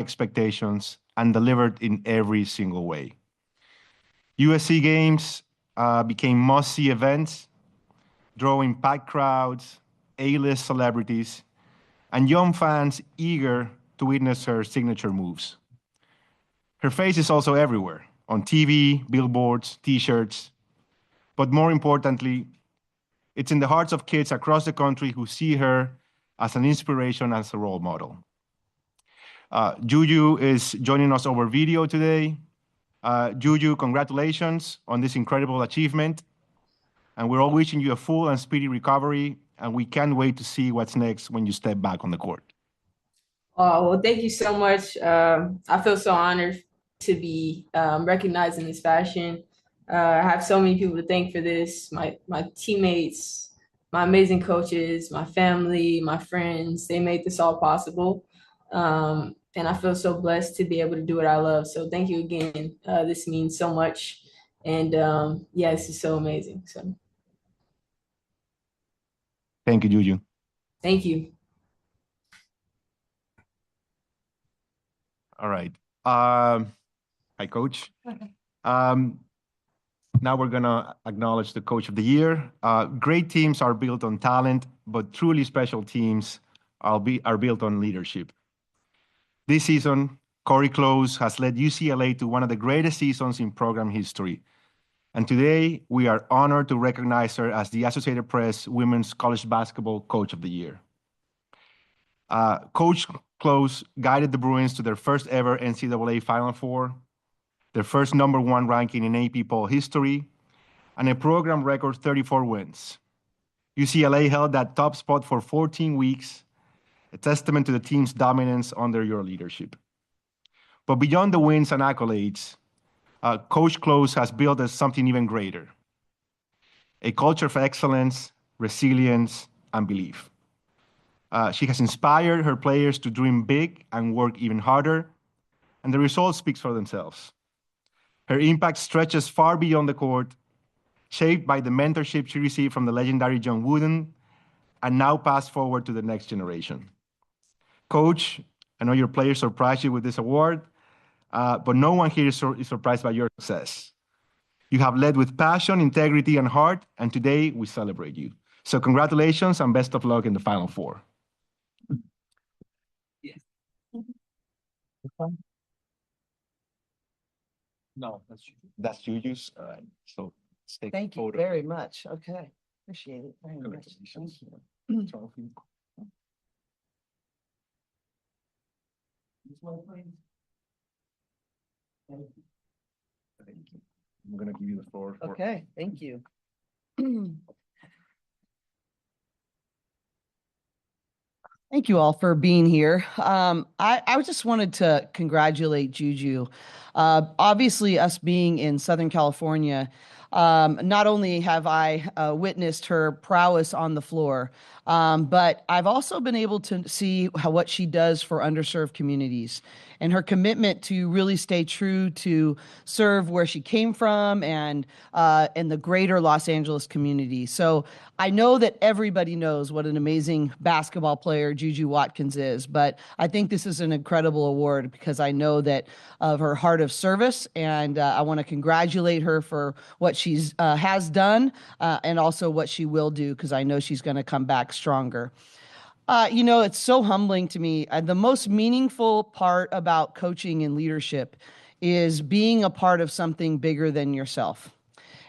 expectations and delivered in every single way. USC games became must-see events, drawing packed crowds, A-list celebrities, and young fans eager to witness her signature moves. Her face is also everywhere, on TV, billboards, T-shirts, but more importantly, it's in the hearts of kids across the country who see her as an inspiration, as a role model. JuJu is joining us over video today. JuJu, congratulations on this incredible achievement. And we're all wishing you a full and speedy recovery, and we can't wait to see what's next when you step back on the court. Oh, well, thank you so much. I feel so honored to be recognized in this fashion. I have so many people to thank for this, my teammates, my amazing coaches, my family, my friends. They made this all possible. And I feel so blessed to be able to do what I love. So thank you again. This means so much. And yeah, this is so amazing. So thank you, JuJu. Thank you. All right. Hi, Coach. Now we're going to acknowledge the Coach of the Year. Great teams are built on talent, but truly special teams are built on leadership. This season, Cori Close has led UCLA to one of the greatest seasons in program history. And today, we are honored to recognize her as the Associated Press Women's College Basketball Coach of the Year. Coach Close guided the Bruins to their first ever NCAA Final Four, their first #1 ranking in AP poll history, and a program record 34 wins. UCLA held that top spot for 14 weeks, a testament to the team's dominance under your leadership. But beyond the wins and accolades, Coach Close has built something even greater, a culture of excellence, resilience, and belief. She has inspired her players to dream big and work even harder, and the results speak for themselves. Her impact stretches far beyond the court, shaped by the mentorship she received from the legendary John Wooden, and now passed forward to the next generation. Coach, I know your players surprised you with this award, but no one here is surprised by your success. You have led with passion, integrity, and heart, and today we celebrate you. So congratulations and best of luck in the Final Four. Yes. No, that's JuJu's. All right. So take Thank you very much. Okay. Appreciate it very much. Thank you. Trophy. Thank you. I'm going to give you the floor. Okay. Thank you. Thank you all for being here. I just wanted to congratulate JuJu. Obviously, us being in Southern California, not only have I witnessed her prowess on the floor, but I've also been able to see what she does for underserved communities and her commitment to really stay true to serve where she came from and the greater Los Angeles community. So I know that everybody knows what an amazing basketball player JuJu Watkins is, but I think this is an incredible award because I know that of her heart of service, and I want to congratulate her for what she's has done and also what she will do, because I know she's going to come back stronger. You know, it's so humbling to me. The most meaningful part about coaching and leadership is being a part of something bigger than yourself.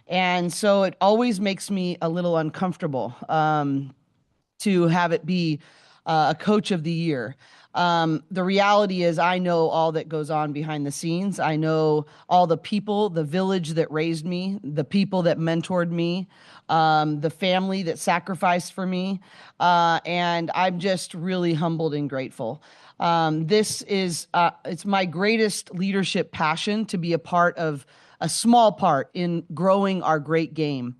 And so it always makes me a little uncomfortable to have it be a coach of the year. The reality is I know all that goes on behind the scenes. I know all the people, the village that raised me, the people that mentored me, the family that sacrificed for me. And I'm just really humbled and grateful. This is, it's my greatest leadership passion to be a part of a small part in growing our great game.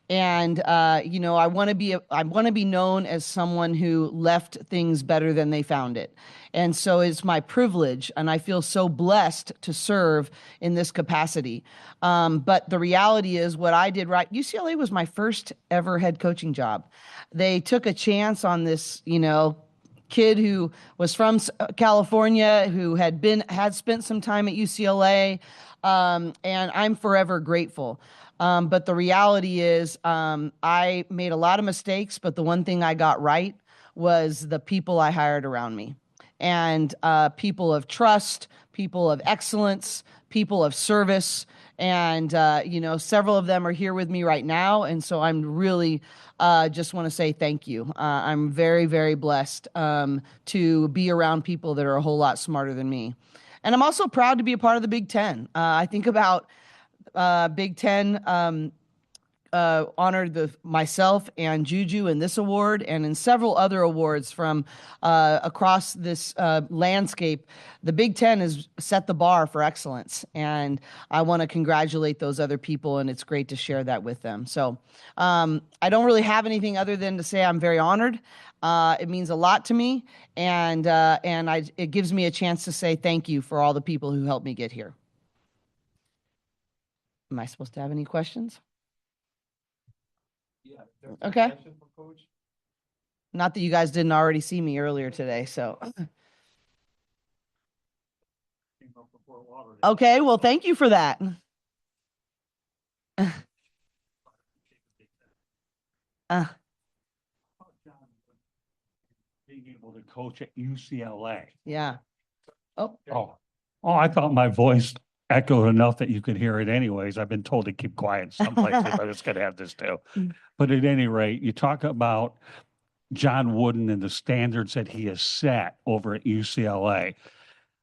And, you know, I want to be known as someone who left things better than they found it. And so it's my privilege, and I feel so blessed to serve in this capacity. But the reality is what I did right. UCLA was my first ever head coaching job. They took a chance on this, you know, kid who was from California, who had spent some time at UCLA, and I'm forever grateful. But the reality is, I made a lot of mistakes, but the one thing I got right was the people I hired around me, and people of trust, people of excellence, people of service. And, several of them are here with me right now. And so I'm really just want to say thank you. I'm very, very blessed to be around people that are a whole lot smarter than me. And I'm also proud to be a part of the Big Ten. I think about Big Ten honored myself and JuJu in this award and in several other awards from across this landscape. The Big Ten has set the bar for excellence, and I want to congratulate those other people, and it's great to share that with them. So I don't really have anything other than to say I'm very honored. It means a lot to me, and it gives me a chance to say thank you for all the people who helped me get here. Am I supposed to have any questions? Yeah. Okay. Not that you guys didn't already see me earlier today, so. Okay, well, thank you for that. Being able to coach at UCLA. Yeah. Oh, I thought my voice echoed enough that you could hear it anyways. I've been told to keep quiet some places, but it's gonna have this too. But at any rate, you talk about John Wooden and the standards that he has set over at UCLA.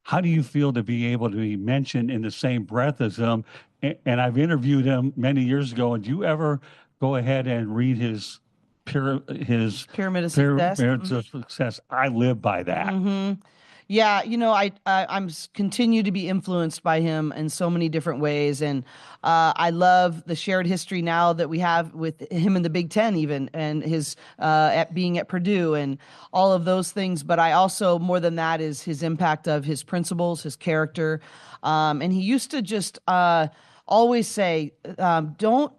How do you feel to be able to be mentioned in the same breath as him? And I've interviewed him many years ago, and do you ever go ahead and read his Pyramid of Success? Pyramid of Success? I live by that. Mm-hmm. Yeah, I'm continue to be influenced by him in so many different ways, and I love the shared history now that we have with him in the Big Ten, even, and his at being at Purdue and all of those things. But I also, more than that, is his impact of his principles, his character, and he used to just always say, don't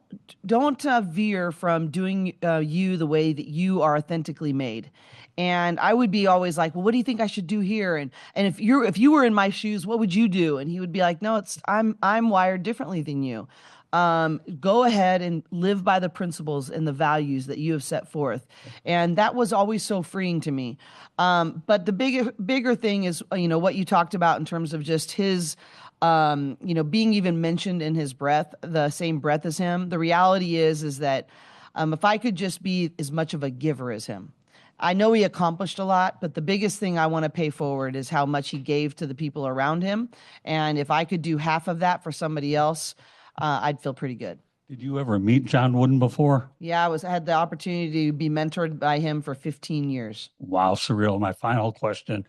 veer from doing you the way that you are authentically made. And I would be always like, well, what do you think I should do here? And if you were in my shoes, what would you do? And he would be like, no, I'm wired differently than you. Go ahead and live by the principles and the values that you have set forth. And that was always so freeing to me. But the bigger thing is, what you talked about in terms of just his being even mentioned in his breath, the same breath as him. The reality is that if I could just be as much of a giver as him. I know he accomplished a lot, but the biggest thing I want to pay forward is how much he gave to the people around him. And if I could do half of that for somebody else, I'd feel pretty good. Did you ever meet John Wooden before? Yeah, I had the opportunity to be mentored by him for 15 years. Wow, surreal. My final question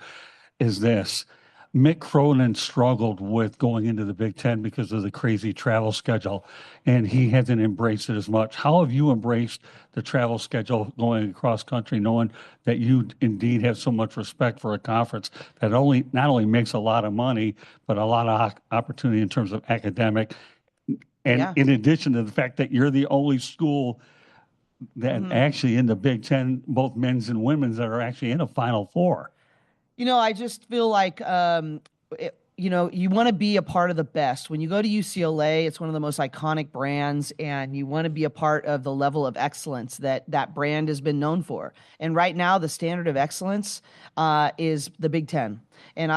is this. Mick Cronin struggled with going into the Big Ten because of the crazy travel schedule, and he hasn't embraced it as much. How have you embraced the travel schedule going across country, knowing that you indeed have so much respect for a conference that not only makes a lot of money, but a lot of opportunity in terms of academic, and in addition to the fact that you're the only school that actually in the Big Ten, both men's and women's, that are actually in a Final Four? I just feel like, you want to be a part of the best. When you go to UCLA, it's one of the most iconic brands, and you want to be a part of the level of excellence that brand has been known for. And right now, the standard of excellence is the Big Ten. And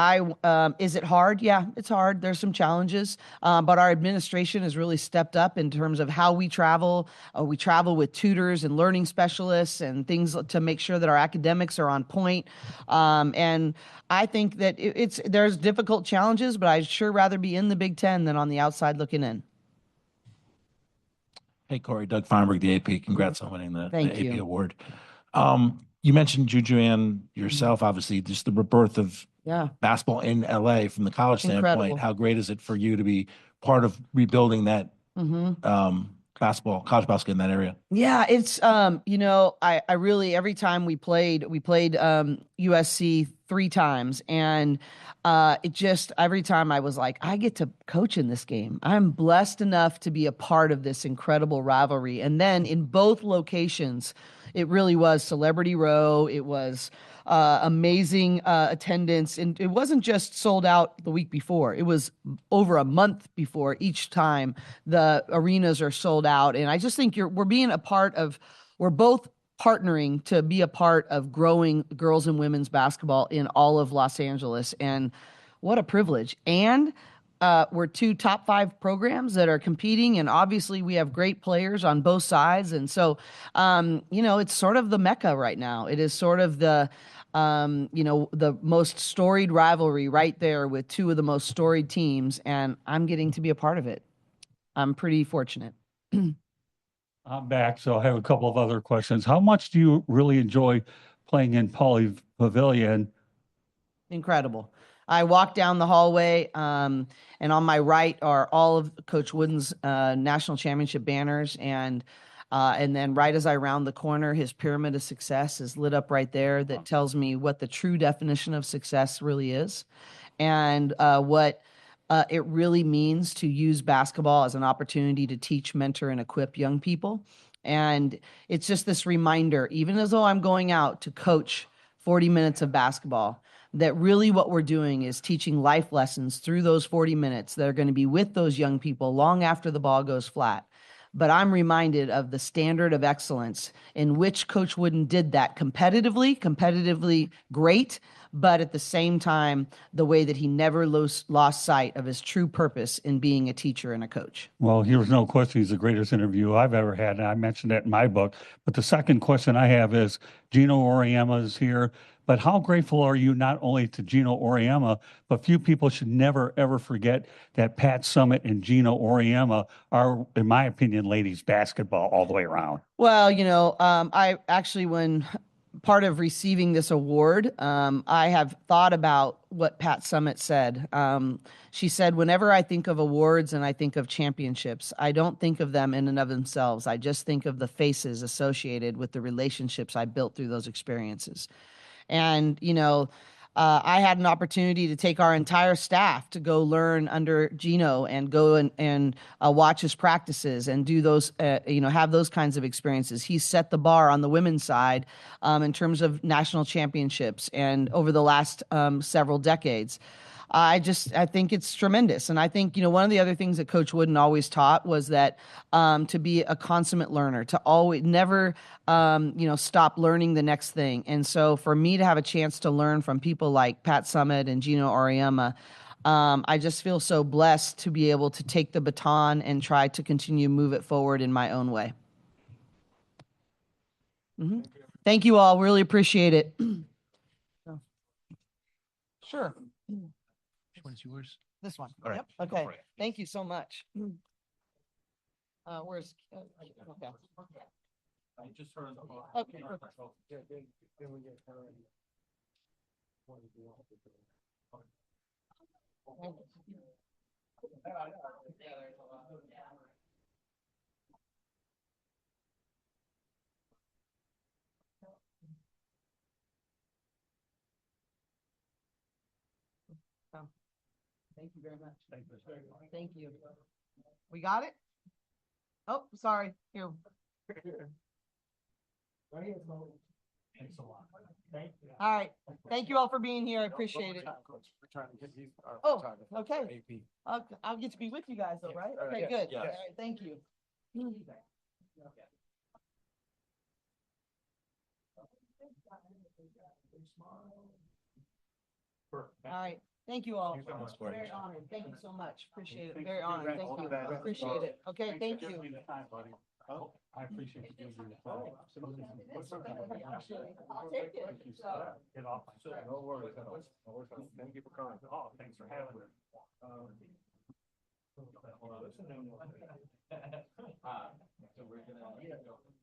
is it hard? Yeah, it's hard. There's some challenges, but our administration has really stepped up in terms of how we travel. We travel with tutors and learning specialists and things to make sure that our academics are on point. And I think that there's difficult challenges, but I'd sure rather be in the Big Ten than on the outside looking in. Hey, Cori, Doug Feinberg, the AP. Congrats on winning the AP award. You mentioned JuJu and yourself, obviously, just the rebirth of basketball in LA from the college standpoint. How great is it for you to be part of rebuilding that college basketball in that area? Yeah, it's I really, every time we played USC 3 times. And it just, every time I was like, I get to coach in this game. I'm blessed enough to be a part of this incredible rivalry. And then in both locations, it really was Celebrity Row. It was amazing attendance. And it wasn't just sold out the week before. It was over a month before each time the arenas are sold out. And I just think we're both partnering to be a part of growing girls and women's basketball in all of Los Angeles. And what a privilege. And we're 2 top 5 programs that are competing, and obviously we have great players on both sides. And so, it's sort of the Mecca right now. It is sort of the most storied rivalry right there with 2 of the most storied teams, and I'm getting to be a part of it. I'm pretty fortunate. I'm back, so I have a couple of other questions. How much do you really enjoy playing in Pauley Pavilion? Incredible. I walk down the hallway, and on my right are all of Coach Wooden's national championship banners, and then right as I round the corner, his pyramid of success is lit up right there. That tells me what the true definition of success really is, and what it really means to use basketball as an opportunity to teach, mentor, and equip young people. And it's just this reminder, even as though I'm going out to coach 40 minutes of basketball, that really what we're doing is teaching life lessons through those 40 minutes that are going to be with those young people long after the ball goes flat. But I'm reminded of the standard of excellence in which Coach Wooden did that competitively great, but at the same time, the way that he never lost sight of his true purpose in being a teacher and a coach. Well, here's no question. He's the greatest interview I've ever had, and I mentioned that in my book. But the second question I have is, Gino Auriemma is here. But how grateful are you not only to Gino Auriemma, but few people should never, ever forget that Pat Summitt and Gino Auriemma are, in my opinion, ladies basketball all the way around. Well, I actually, when part of receiving this award, I have thought about what Pat Summitt said. She said, whenever I think of awards and I think of championships, I don't think of them in and of themselves. I just think of the faces associated with the relationships I built through those experiences. And, I had an opportunity to take our entire staff to go learn under Gino and go and watch his practices and do those, have those kinds of experiences. He set the bar on the women's side in terms of national championships and over the last several decades. I think it's tremendous. And I think, one of the other things that Coach Wooden always taught was that to be a consummate learner, to always never, stop learning the next thing. And so for me to have a chance to learn from people like Pat Summitt and Gino Auriemma, I just feel so blessed to be able to take the baton and try to continue to move it forward in my own way. Mm-hmm. Thank you all. Really appreciate it. Sure. Which one's yours? This one. All right. Yep. Okay. Thank you so much. Where's okay. I just heard Okay. Thank you very much. Thank you. We got it? Oh, sorry. Here. Thanks a lot. Thank you. All right. Thank you all for being here. I appreciate it. We're trying to get you. Oh, okay. I'll get to be with you guys though, right? Okay, good. Yes. All right, thank you. All right. Thank you all. Very honored. Thank you so much. Appreciate it. Very honored. Thank you. Appreciate it. Okay, thank you. Oh, I appreciate you giving me the time. I'll take it. Get off. No worries. Thank you for coming. Oh, thanks for having me. So we're gonna